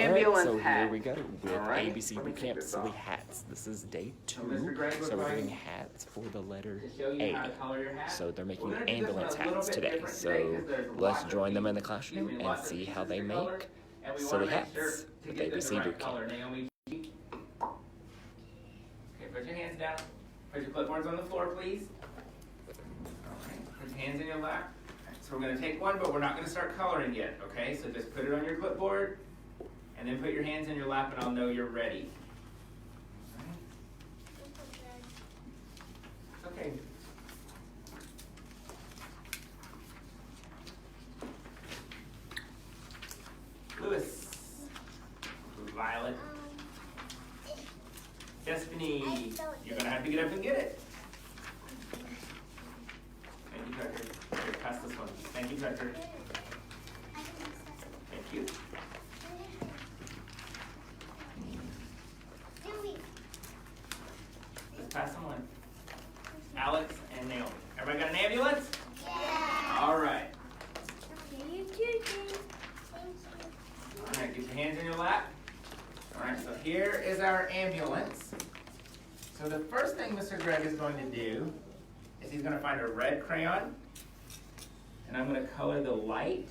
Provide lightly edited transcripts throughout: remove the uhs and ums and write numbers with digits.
ambulance so hat. here we go with Alright, ABC let me take Bootcamp this Silly off. Hats. This is day 2, Mr. Greg was so we're going doing hats for the letter to show you how to A. color your hat. So they're making We're gonna do this one ambulance a little hats bit today. different today 'cause So there's let's lots of join them in the pieces- classroom excuse me, and lots of see how pieces they to color, make and we silly wanna make sure hats to with get them ABC the right Bootcamp. color. Naomi. Okay, put your hands down. Put your clipboards on the floor, please. Okay, put your hands in your lap. So we're going to take one, but we're not going to start coloring yet, okay? So just put it on your clipboard, and then put your hands in your lap, and I'll know you're ready. Okay. Lewis. Violet. Destiny. You're going to have to get up and get it. Thank you, Tucker. Here, pass this one. Thank you, Tucker. Thank you. Let's pass them on. Alex and Naomi. Everybody got an ambulance? Yeah. All right. You too, Jane. All right, get your hands in your lap. All right, so here is our ambulance. So the first thing Mr. Greg is going to do is he's going to find a red crayon, and I'm going to color the light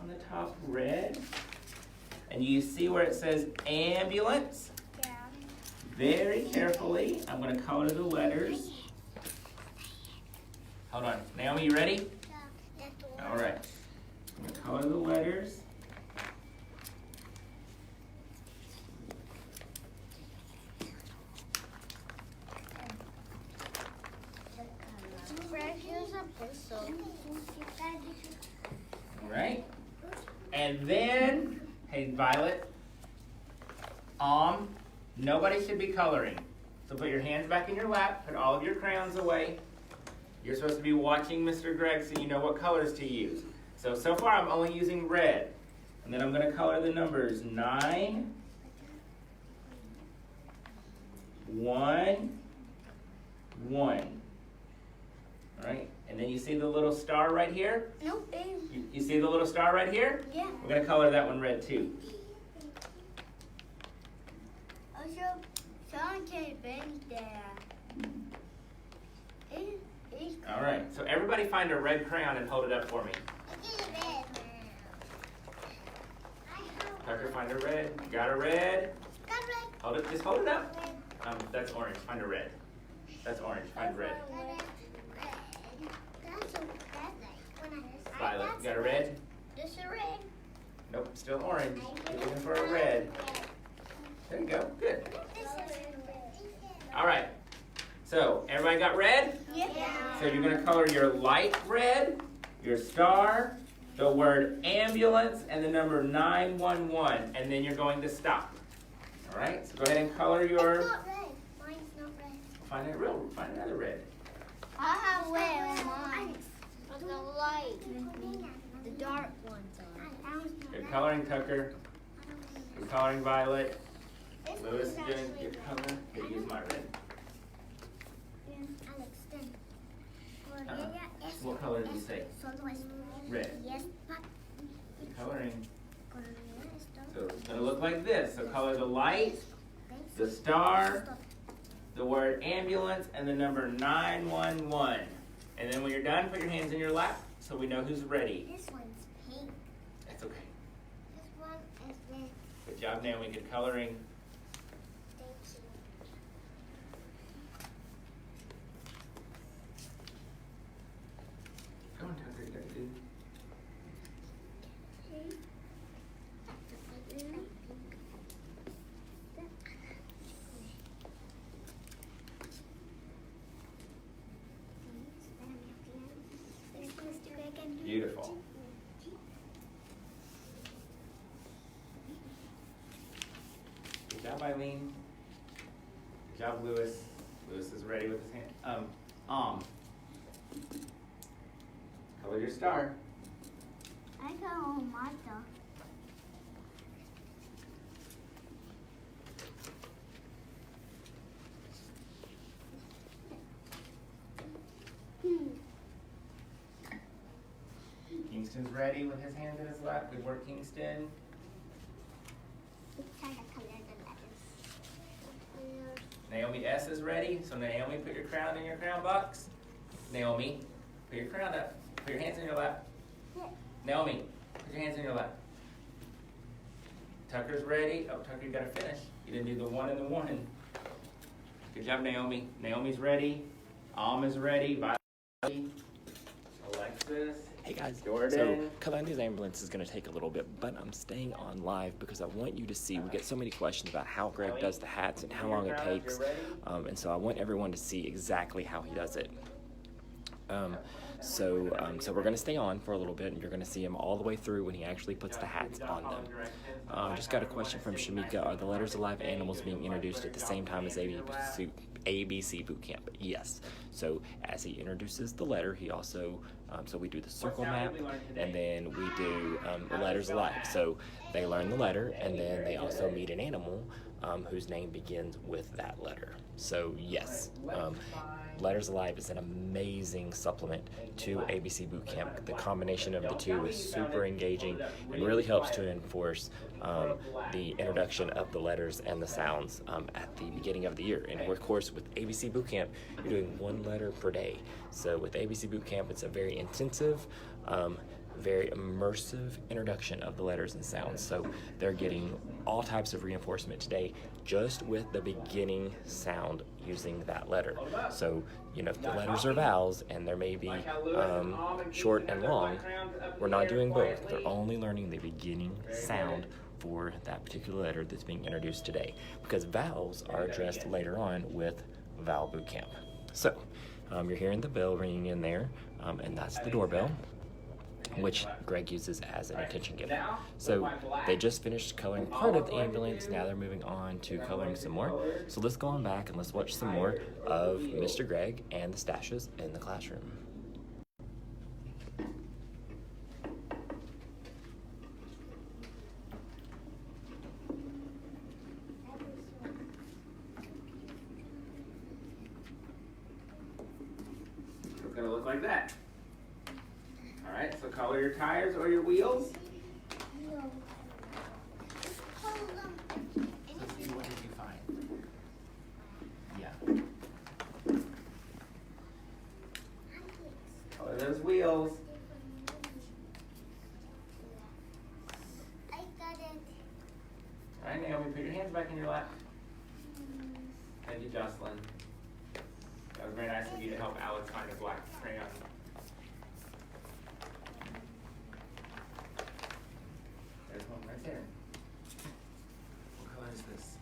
on the top red. And you see where it says ambulance? Yeah. Very carefully, I'm going to color the letters. Hold on. Naomi, you ready? All right. I'm going to color the letters. All right. And then, hey, Violet, nobody should be coloring. So put your hands back in your lap, put all of your crayons away. You're supposed to be watching Mr. Greg so you know what colors to use. So far I'm only using red. And then I'm going to color the numbers 9, 1, 1. All right, and then you see the little star right here? Nope, babe. You see the little star right here? Yeah. We're going to color that one red too. Also, someone can bend there. All right, so everybody find a red crayon and hold it up for me. Tucker, find a red. You got a red? Hold it. Just hold it up. That's orange. Find a red. That's orange. Find red. Violet, you got a red? This is red. Nope, still orange. You're looking for a red. There you go. Good. All right. So everybody got red? Yeah. So you're going to color your light red, your star, the word ambulance, and the number 911, and then you're going to stop. All right? So go ahead and color your. It's not red. Mine's not red. Find another red. I have red on mine. But the light. The dark ones are. Good coloring, Tucker. Good coloring, Violet. Lewis is doing good color. Here, use my red. What color did you say? Red. Yes. Good coloring. So it's going to look like this. So color the light, the star, the word ambulance, and the number 911. And then when you're done, put your hands in your lap so we know who's ready. This one's pink. That's okay. This one is red. Good job, Naomi. Good coloring. Thank you. Come on, Tucker. You got to do. Beautiful. Good job, Eileen. Good job, Lewis. Lewis is ready with his hand. Color your star. I got all my stuff. Kingston's ready with his hands in his lap. Good work, Kingston. Try to color the letters. Naomi S is ready. So Naomi, put your crown in your crown box. Naomi, put your crown up. Put your hands in your lap. Naomi, put your hands in your lap. Tucker's ready. Oh, Tucker, you gotta finish. You didn't do the one and the one. Good job, Naomi. Naomi's ready. Is ready. Violet, Alexis. Hey guys, Jordan. so coloring these ambulance is going to take a little bit, but I'm staying on live because I want you to see, we get so many questions about how Greg does the hats and how long it takes, and so I want everyone to see exactly how he does it. So we're going to stay on for a little bit, and you're going to see him all the way through when he actually puts the hats on them. Just got a question from Shamika. Are the letters of live animals being introduced at the same time as ABC Bootcamp? Yes. So as he introduces the letter, he also, so we do the circle map, and then we do letters of life. So they learn the letter, and then they also meet an animal whose name begins with that letter. So yes, Letters Alive is an amazing supplement to ABC Bootcamp. The combination of the two is super engaging and really helps to enforce the introduction of the letters and the sounds at the beginning of the year. And of course, with ABC Bootcamp, you're doing one letter per day. So with ABC Bootcamp, it's a very intensive, very immersive introduction of the letters and sounds. So they're getting all types of reinforcement today just with the beginning sound using that letter. So, you know, if the letters are vowels and there may be short and long, we're not doing both. They're only learning the beginning sound for that particular letter that's being introduced today, because vowels are addressed later on with Vowel Bootcamp. So, you're hearing the bell ringing in there, and that's the doorbell, which Greg uses as an attention giver. So they just finished coloring part of the ambulance. Now they're moving on to coloring some more. So let's go on back and let's watch some more of Mr. Greg and the stashes in the classroom. It's gonna look like that. Alright, so color your tires or your wheels. Let's see, what did you find? Yeah. Color those wheels. I got it. Alright, Naomi, put your hands back in your lap. Thank you, Jocelyn. That was very nice of you to help Alex find a black crayon. There's one right there. What color is this?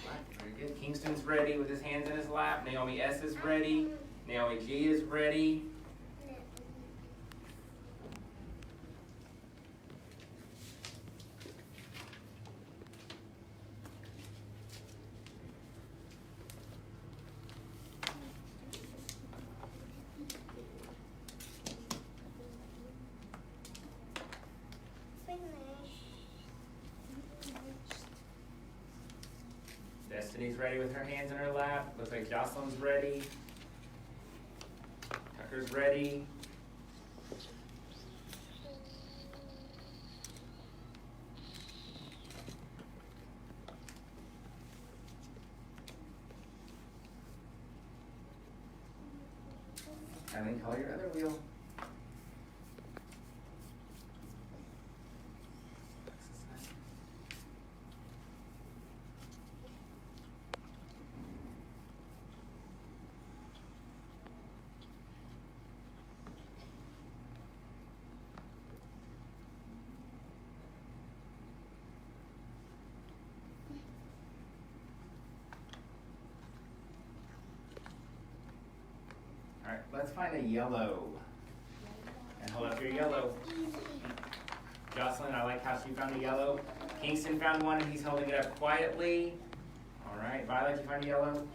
Black, very good. Kingston's ready with his hands in his lap. Naomi S is ready. Naomi G is ready. Destiny's ready with her hands in her lap. Looks like Jocelyn's ready. Tucker's ready. And then color your other wheel. Alright, let's find a yellow. And hold up your yellow. Jocelyn, I like how she found a yellow. Kingston found one and he's holding it up quietly. Alright, Violet, you find a yellow?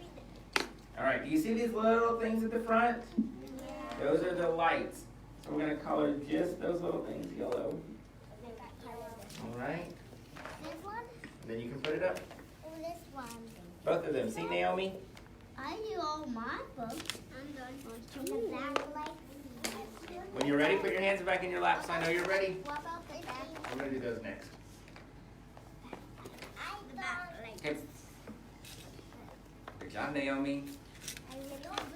Alright, do you see these little things at the front? Yeah. Those are the lights. So we're going to color just those little things yellow. Alright. This one? And then you can put it up. Or this one? Both of them. See, Naomi? I do all my books. I'm done. The back like this. When you're ready, put your hands back in your lap so I know you're ready. What about the back? We're gonna do those next. The back leg. Okay. Good job, Naomi.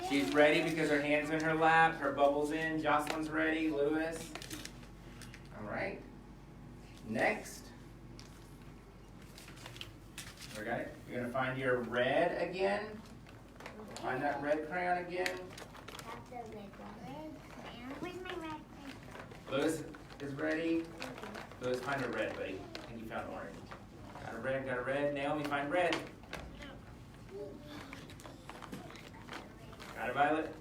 She's ready because her hands in her lap, her bubble's in. Jocelyn's ready. Lewis. All right. Next. We got it. You're gonna find your red again. Find that red crayon again. That's the red one. Where's my red crayon? Lewis is ready. Lewis, find a red, buddy. I think you found orange. Got a red, got a red. Naomi, find red. Got a violet?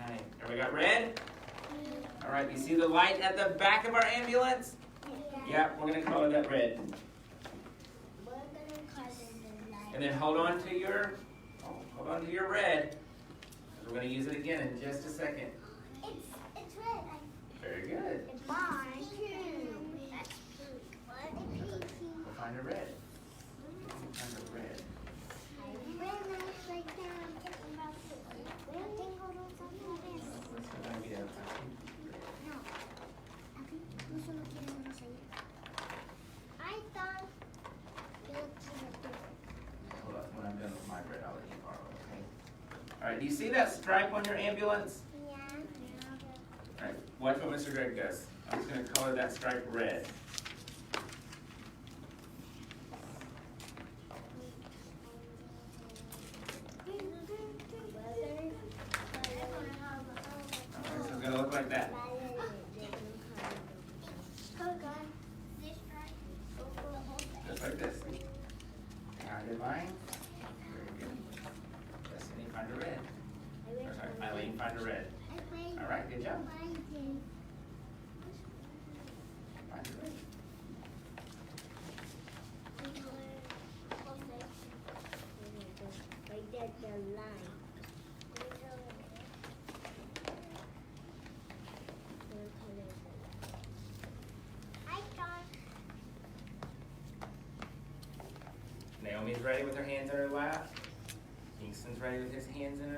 Alright, and we got red? Alright, you see the light at the back of our ambulance? Yeah, we're gonna color that red. We're gonna color the light. And then hold on to your red. 'Cause we're gonna use it again in just a second. It's red. Very good. It's mine too. That's pink. What? We'll find a red. We'll find a red. Hold on, when I'm done with my red, I'll let you borrow it, okay? Alright, do you see that stripe on your ambulance? Alright, watch what Mr. Greg does. I'm just gonna color that stripe red. Alright, so it's gonna look like that. Just like this. Got it, line. Very good. Destiny, find a red. Or sorry, Eileen, find a red. Alright, good job. Find a red. Naomi's ready with her hands in her lap. Kingston's ready with his hands in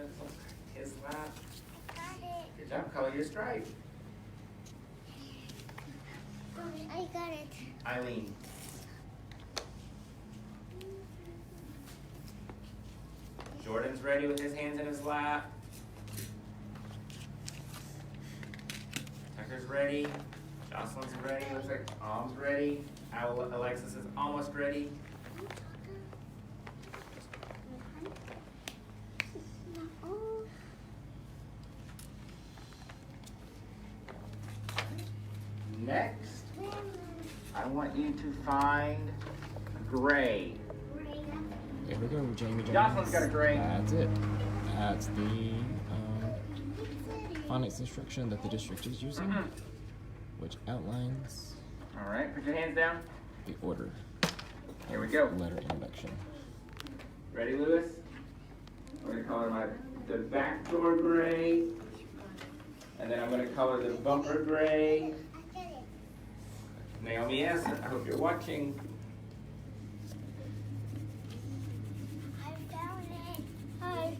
his lap. Good job, color your stripe. I got it. Eileen. Jordan's ready with his hands in his lap. Tucker's ready. Jocelyn's ready. Looks like Mom's ready. Alexis is almost ready. Next, I want you to find gray. There we go, Jamie Jones. Jocelyn's got a gray. That's it. That's the phonics instruction that the district is using, which outlines All right, put your hands down. the order. Here we go. Letter introduction. Ready, Lewis? I'm gonna color the back door gray, and then I'm gonna color the bumper gray. Naomi, yes, I hope you're watching. I found it. Hi.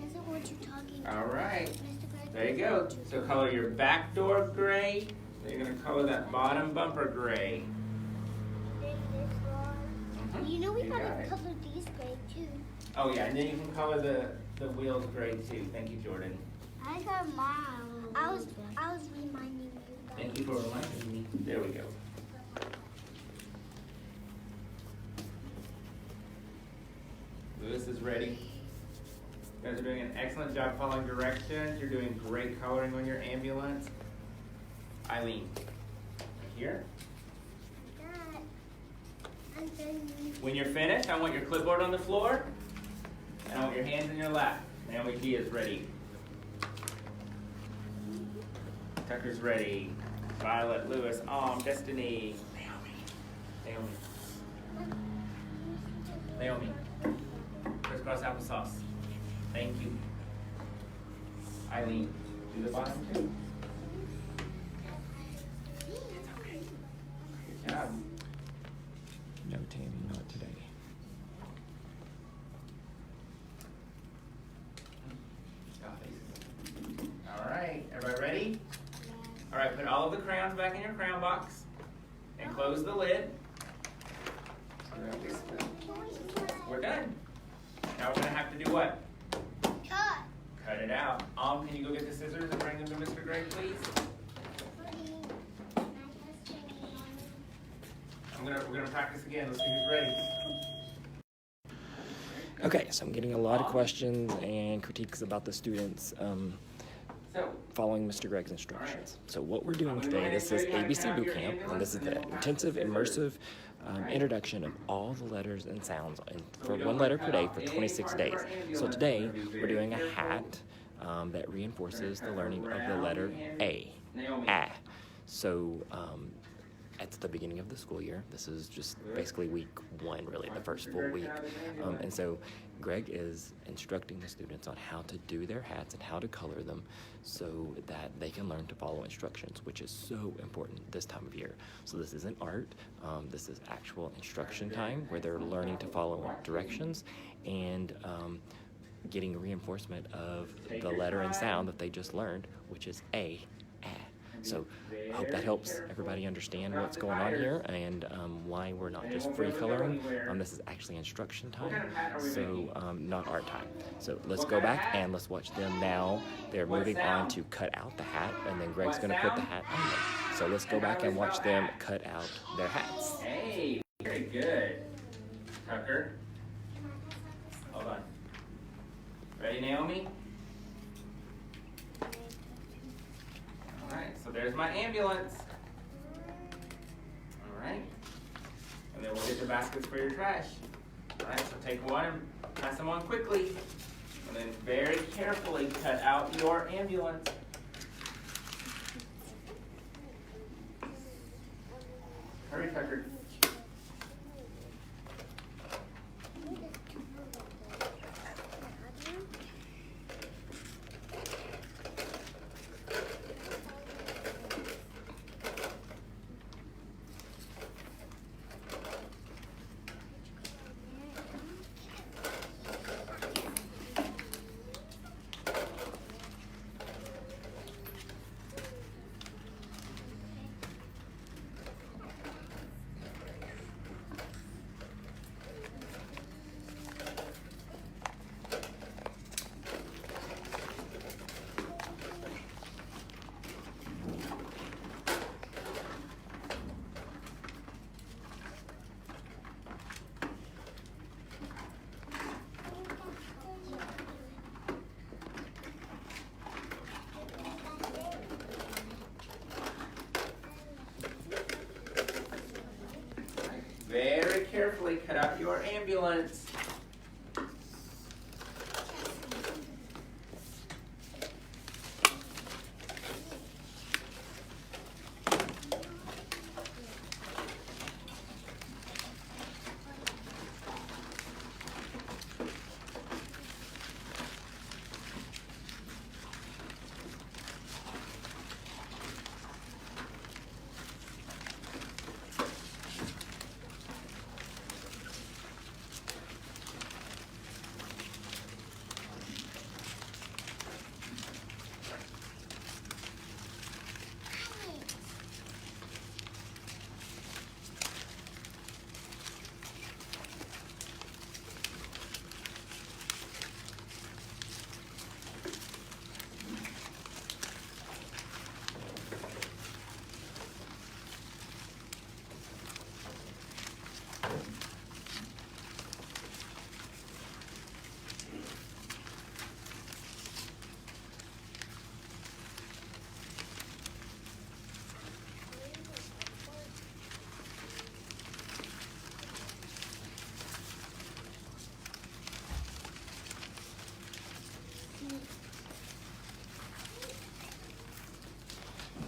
That's what you're talking about. All right, Mr. Greg. there you go. So color your back door gray, then you're gonna color that bottom bumper gray. You know we You gotta got it. color these gray too. Oh yeah, and then you can color the wheels gray too. Thank you, Jordan. I got mine. I was reminding you. Thank you for reminding me. There we go. Lewis is ready. You guys are doing an excellent job following directions. You're doing great coloring on your ambulance. Eileen, here. When you're finished, I want your clipboard on the floor, and I want your hands in your lap. Naomi G is ready. Tucker's ready. Violet, Lewis, Destiny, Naomi. Naomi. Crisscross applesauce. Thank you. Eileen, do the bottom too. It's okay. Good job. No, Tammy, not today. All right. put all of the crayons back in your crayon box and close the lid. We're done. Now we're gonna have to do what? Cut it out. Can you go get the scissors and bring them to Mr. Gregg, please? We're gonna practice again. Let's see who's ready. Okay, so I'm getting a lot of questions and critiques about the students following Mr. Gregg's instructions. So what we're doing today, this is ABC Bootcamp, and this is the intensive, immersive introduction of all the letters and sounds for one letter per day for 26 days. So today, we're doing a hat that reinforces the learning of the letter A. So at the beginning of the school year, this is just basically week 1, really, the first full week. And so Gregg is instructing the students on how to do their hats and how to color them so that they can learn to follow instructions, which is so important this time of year. So this isn't art, this is actual instruction time where they're learning to follow directions and getting reinforcement of the letter and sound that they just learned, which is A. So I hope that helps everybody understand what's going on here and why we're not just free coloring. This is actually instruction time, so not art time. So let's go back and let's watch them now. They're moving on to cut out the hat, and then Gregg's going to put the hat on them. So let's go back and watch them cut out their hats. Hey, very good. Tucker, hold on. Ready, Naomi? Alright, so there's my ambulance. Alright. And then we'll get the baskets for your trash. Alright, so take one and pass them on quickly. And then very carefully cut out your ambulance. Hurry, Tucker. Very carefully cut out your ambulance.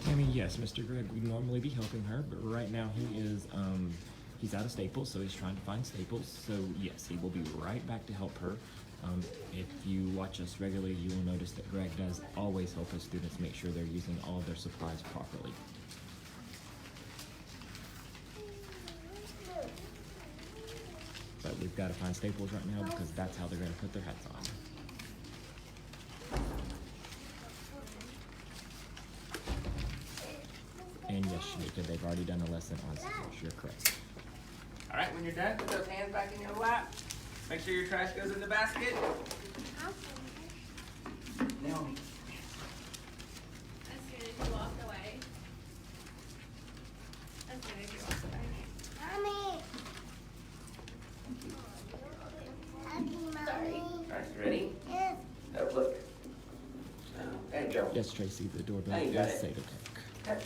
I mean, yes, Mr. Gregg would normally be helping her, but right now he is, he's out of staples, so he's trying to find staples. So yes, he will be right back to help her. If you watch us regularly, you will notice that Gregg does always help his students make sure they're using all of their supplies properly. But we've got to find staples right now because that's how they're going to put their hats on. And yes, Shamika, they've already done a lesson on scissors. You're correct. All right, when you're done, put those hands back in your lap. Make sure your trash goes in the basket. Naomi. As soon as you walk away. As soon as you walk away. Sorry. All right, you ready? Yes. Oh, look. There you go. Yes, Tracy, the doorbell Hey, you got does it. say to talk. Okay.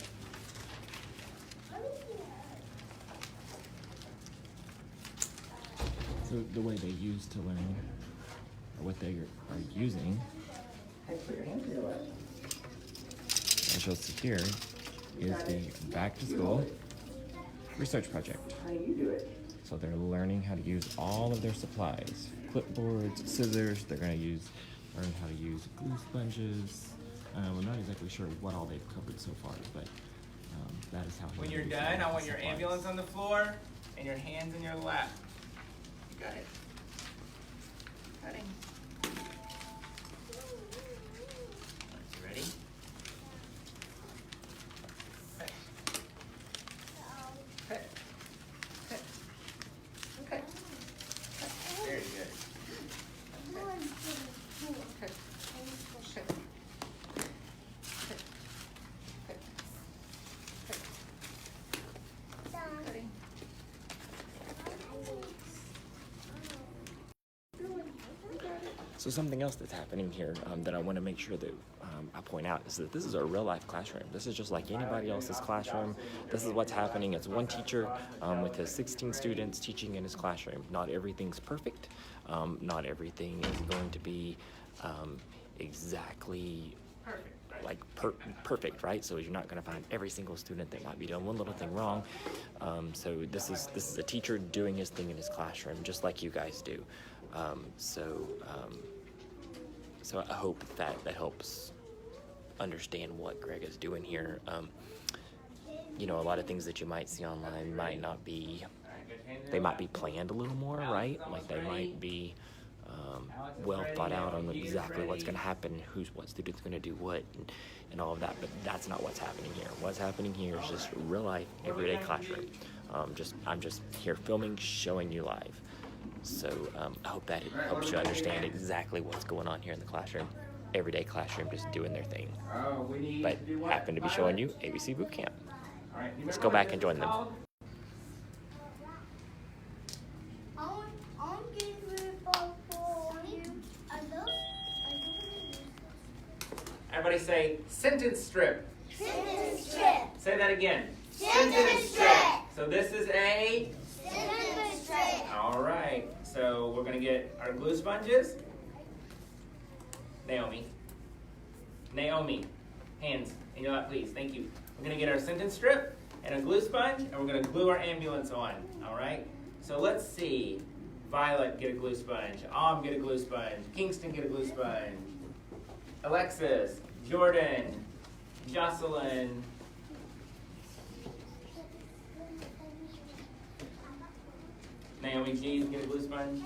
So the way they use to learn, or what they are using, Hey, put your hands in your lap. as you'll see here, is the back to school research project. How do you do it? So they're learning how to use all of their supplies, clipboards, scissors. They're going to learn how to use glue sponges. We're not exactly sure what all they've covered so far, but that is how. When he you're uses done, I the want your supplies. ambulance on the floor and your hands in your lap. You got it. Cutting. You ready? Cut. Cut. Cut. Cut. Cut. Very good. Cut. Cut. Cut. Cutting. So something else that's happening here that I want to make sure that I point out is that this is a real life classroom. This is just like anybody else's classroom. This is what's happening. It's one teacher with his 16 students teaching in his classroom. Not everything's perfect. Not everything is going to be exactly Perfect. Right. like perfect, right? So you're not going to find every single student that might be doing one little thing wrong. So this is a teacher doing his thing in his classroom, just like you guys do. So I hope that helps understand what Greg is doing here. You know, a lot of things that you might see online might not be, they might be planned a little more, right? Like they might be well thought out on exactly what's going to happen, what student's going to do what, and all of that. But that's not what's happening here. What's happening here is just real life, everyday classroom. I'm just here filming, showing you live. So I hope that it helps you understand exactly what's going on here in the classroom. Everyday classroom, just doing their thing. Oh, we need But to do what? happen to be showing you ABC Bootcamp. All right, you Let's remember go what back this and is join them. called? Everybody say sentence strip. Sentence strip. Say that again. Sentence strip. So this is a. Sentence strip. All right. So we're gonna get our glue sponges. Naomi. Hands in your lap, please. Thank you. We're gonna get our sentence strip and a glue sponge, and we're gonna glue our ambulance on. All right. So let's see. Violet, get a glue sponge. Get a glue sponge. Kingston, get a glue sponge. Alexis, Jordan, Jocelyn. Naomi G, get a glue sponge.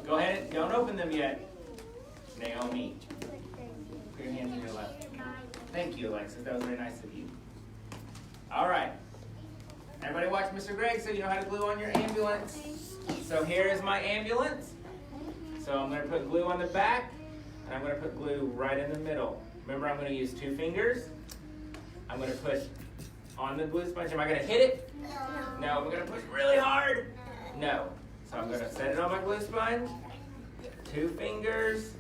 Go ahead, don't open them yet. Naomi, put your hands in your lap. Thank you, Alexis. That was very nice of you. All right. Everybody watch Mr. Greg so you know how to glue on your ambulance. So here is my ambulance. So I'm going to put glue on the back, and I'm going to put glue right in the middle. Remember, I'm going to use 2 fingers. I'm going to push on the glue sponge. Am I going to hit it? No. I'm going to push really hard? No. So I'm going to set it on my glue sponge. 2 fingers.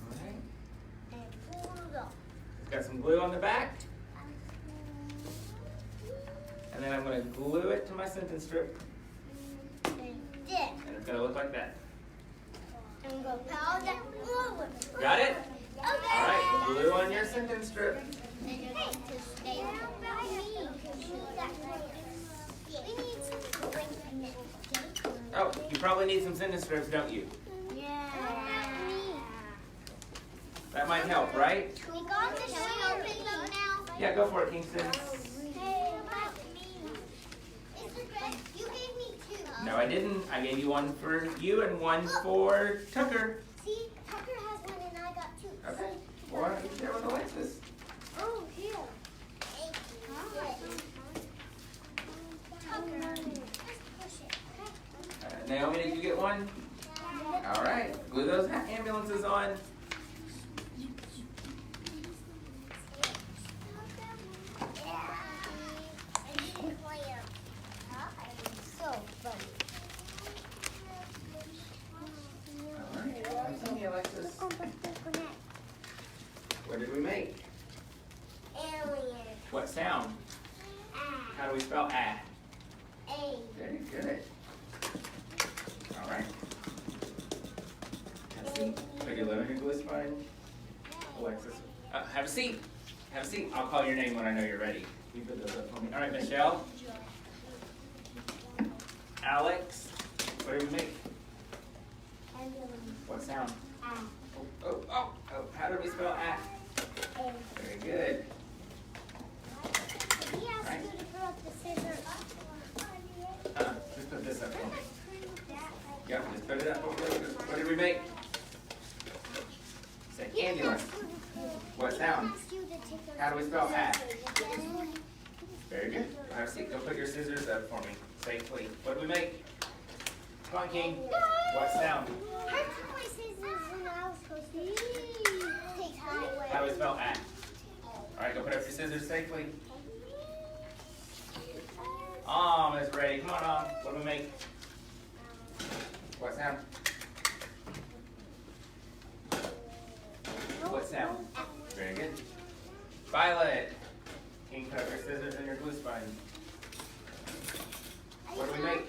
All right. It's got some glue on the back. And then I'm going to glue it to my sentence strip. And it's going to look like that. Got it? All right, glue on your sentence strip. Oh, you probably need some sentence strips, don't you? That might help, right? Yeah, go for it, Kingston. No, I didn't. I gave you one for you and one for Tucker. See, Tucker has one and I got two. Okay. Well, why don't you share with Alexis? Oh, here. Tucker, just push it. Naomi, did you get one? All right. Glue those ambulances on. So funny. All right. Tell me, Alexis. What did we make? Alien. What sound? Ah. How do we spell ah? A. Very good. All right. Have a seat. Put your lid on your glue spine. Alexis. Have a seat. Have a seat. I'll call your name when I know you're ready. You put those up for me. All right, Michelle. Alex. What did we make? Ambulance. What sound? Ah. Oh. How do we spell ah? A. Very good. He asked you to throw up the scissors. Just put this up for me. Yep, just put it up. What did we make? Say ambulance. What sound? How do we spell ah? Very good. Have a seat. Go put your scissors up for me safely. What did we make? Come on, King. What sound? I took my scissors and I was supposed to take my away. How do we spell ah? All right, go put up your scissors safely. Is ready. Come on, What do we make? What sound? What sound? Very good. Violet. King, put up your scissors and your glue spine. What do we make?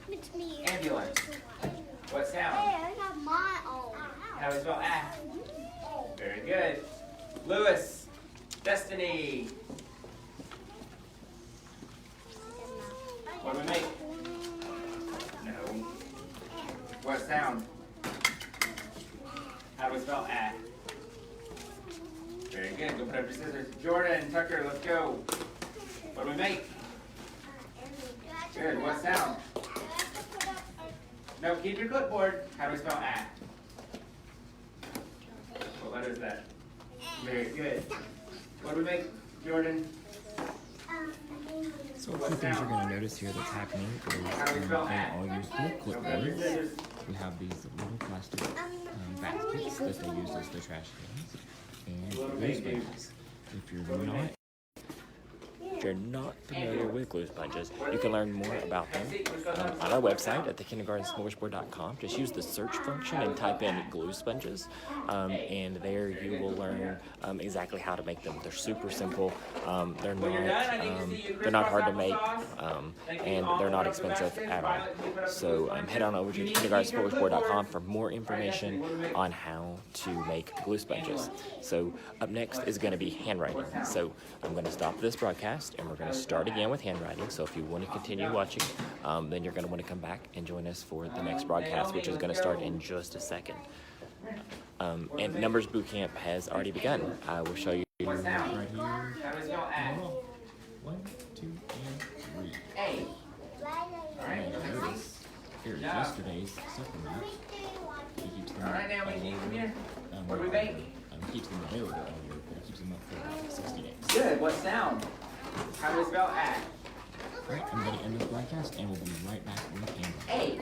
It's me. Ambulance. What sound? Hey, I got my own. How do we spell ah? Very good. Lewis. Destiny. What do we make? No. What sound? How do we spell ah? Very good. Go put up your scissors. Jordan, Tucker, let's go. What do we make? Good. What sound? No, keep your clipboard. How do we spell ah? What letter is that? Very good. What do we make, Jordan? So a few things you're going to notice here that's happening is they all use blue clipboards. We have these little plastic baskets that they use as the trash cans. And glue sponges. If you're not familiar with glue sponges, you can learn more about them on our website at the Kindergarten Smorgasboard.com. Just use the search function and type in glue sponges, and there you will learn exactly how to make them. They're super simple. They're not hard to make, and they're not expensive at all. So head on over to kindergartensmorgasboard.com for more information on how to make glue sponges. So up next is going to be handwriting. So I'm going to stop this broadcast and we're going to start again with handwriting. So if you want to continue watching, then you're going to want to come back and join us for the next broadcast, which is going to start in just a second. And Numbers Bootcamp has already begun. I will show you right here. 1, 2, and 3. And notice here's yesterday's supplement. He keeps them All right, now we need them here. What do we make? He keeps them available all year, but he keeps them up for like 60 days. Good. What sound? How do we spell ah? Alright, I'm going to end this broadcast and we'll be right back with handwriting. A.